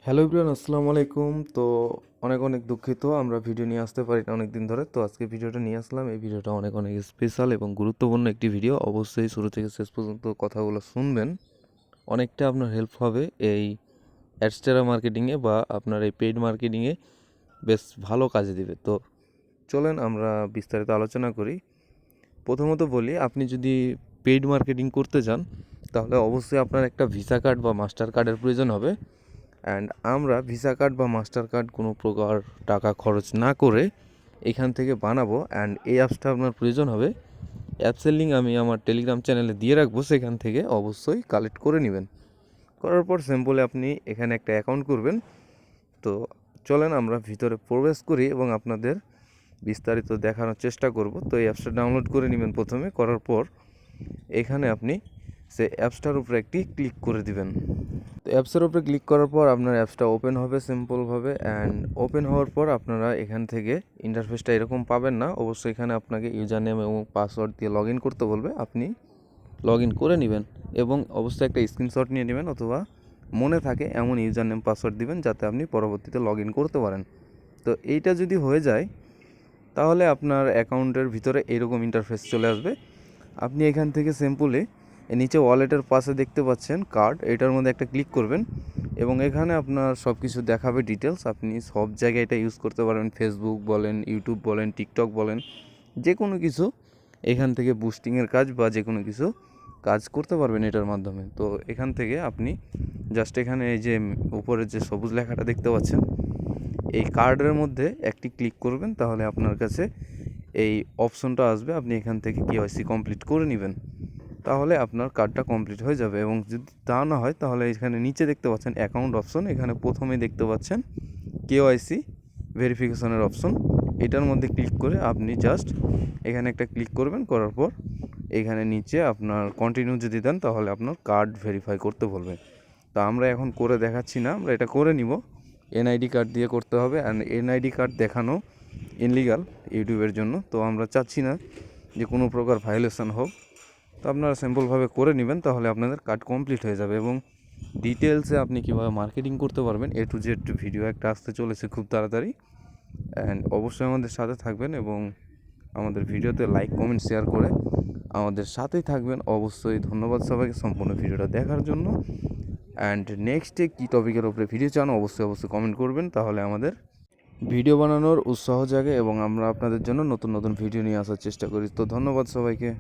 Hello everyone, আসসালামু আলাইকুম। তো অনেক অনেক দুঃখিত আমরা ভিডিও নিয়ে আসতে পারি না অনেক দিন ধরে। তো আজকে ভিডিওটা নিয়ে আসলাম। এই ভিডিওটা অনেক অনেক স্পেশাল এবং গুরুত্বপূর্ণ একটি ভিডিও। অবশ্যই শুরু থেকে শেষ পর্যন্ত কথাগুলো শুনবেন, অনেকটা আপনার হেল্প হবে এই অ্যাডস্টেরা মার্কেটিংয়ে বা আপনার এই পেইড মার্কেটিংয়ে বেশ ভালো কাজে দিবে। তো চলেন আমরা বিস্তারিত আলোচনা করি। প্রথমত বলি, আপনি যদি পেইড মার্কেটিং করতে চান তাহলে অবশ্যই আপনার একটা ভিসা কার্ড বা মাস্টার কার্ডের প্রয়োজন হবে। অ্যান্ড আমরা ভিসা কার্ড বা মাস্টার কার্ড কোনো প্রকার টাকা খরচ না করে এখান থেকে বানাবো। অ্যান্ড এই অ্যাপসটা আপনার প্রয়োজন হবে। অ্যাপসের লিঙ্ক আমি আমার টেলিগ্রাম চ্যানেলে দিয়ে রাখবো, সেখান থেকে অবশ্যই কালেক্ট করে নেবেন। করার পর সিম্পলি আপনি এখানে একটা অ্যাকাউন্ট করবেন। তো চলেন আমরা ভিতরে প্রবেশ করি এবং আপনাদের বিস্তারিত দেখানোর চেষ্টা করব। তো এই অ্যাপসটা ডাউনলোড করে নেবেন প্রথমে। করার পর এখানে আপনি সে অ্যাপসটার উপরে একটি ক্লিক করে দিবেন। তো অ্যাপসের উপরে ক্লিক করার পর আপনার অ্যাপসটা ওপেন হবে সিম্পলভাবে। অ্যান্ড ওপেন হওয়ার পর আপনারা এখান থেকে ইন্টারফেসটা এরকম পাবেন না। অবশ্যই এখানে আপনাকে ইউজার নেম এবং পাসওয়ার্ড দিয়ে লগ ইন করতে বলবে। আপনি লগ ইন করে নেবেন এবং অবশ্যই একটা স্ক্রিনশট নিয়ে নেবেন, অথবা মনে থাকে এমন ইউজার নেম পাসওয়ার্ড দিবেন যাতে আপনি পরবর্তীতে লগ ইন করতে পারেন। তো এইটা যদি হয়ে যায় তাহলে আপনার অ্যাকাউন্টের ভিতরে এরকম ইন্টারফেস চলে আসবে। আপনি এখান থেকে সিম্পলি নিচে ওয়ালেটের পাশে দেখতে পাচ্ছেন কার্ড, এটার মধ্যে একটা ক্লিক করবেন এবং এখানে আপনার সব কিছু দেখাবে ডিটেলস। আপনি সব জায়গায় এটা ইউজ করতে পারবেন, ফেসবুক বলেন, ইউটিউব বলেন, টিকটক বলেন, যে কোনো কিছু এখান থেকে বুস্টিংয়ের কাজ বা যে কোনো কিছু কাজ করতে পারবেন এটার মাধ্যমে। তো এখান থেকে আপনি জাস্ট এখানে এই যে উপরে যে সবুজ লেখাটা দেখতে পাচ্ছেন, এই কার্ডের মধ্যে একটি ক্লিক করবেন, তাহলে আপনার কাছে এই অপশনটা আসবে। আপনি এখান থেকে কেওয়াইসি কমপ্লিট করে নেবেন, তাহলে আপনার কার্ডটা কমপ্লিট হয়ে যাবে। এবং যদি তা না হয় তাহলে এখানে নিচে দেখতে পাচ্ছেন অ্যাকাউন্ট অপশন, এখানে প্রথমে দেখতে পাচ্ছেন কেওয়াইসি ভেরিফিকেশনের অপশন। এটার মধ্যে ক্লিক করে আপনি জাস্ট এখানে একটা ক্লিক করবেন। করার পর এখানে নিচে আপনার কন্টিনিউ যদি দেন তাহলে আপনার কার্ড ভেরিফাই করতে বলবে। তা আমরা এখন করে দেখাচ্ছি না, আমরা এটা করে নিব। এনআইডি কার্ড দিয়ে করতে হবে, অ্যান্ড এনআইডি কার্ড দেখানো ইনলিগাল ইউটিউবের জন্য। তো আমরা চাচ্ছি না যে কোনো প্রকার ভায়োলেশন হোক। তো আপনারা সিম্পলভাবে করে নেবেন, তাহলে আপনাদের কার্ড কমপ্লিট হয়ে যাবে। এবং ডিটেলসে আপনি কীভাবে মার্কেটিং করতে পারবেন এ টু জেড ভিডিও একটা আসতে চলেছে খুব তাড়াতাড়ি। অ্যান্ড অবশ্যই আমাদের সাথে থাকবেন এবং আমাদের ভিডিওতে লাইক কমেন্ট শেয়ার করে আমাদের সাথেই থাকবেন। অবশ্যই ধন্যবাদ সবাইকে সম্পূর্ণ ভিডিওটা দেখার জন্য। অ্যান্ড নেক্সটে কী টপিকের উপরে ভিডিও চান অবশ্যই কমেন্ট করবেন, তাহলে আমাদের ভিডিও বানানোর উৎসাহ জাগে এবং আমরা আপনাদের জন্য নতুন নতুন ভিডিও নিয়ে আসার চেষ্টা করি। তো ধন্যবাদ সবাইকে।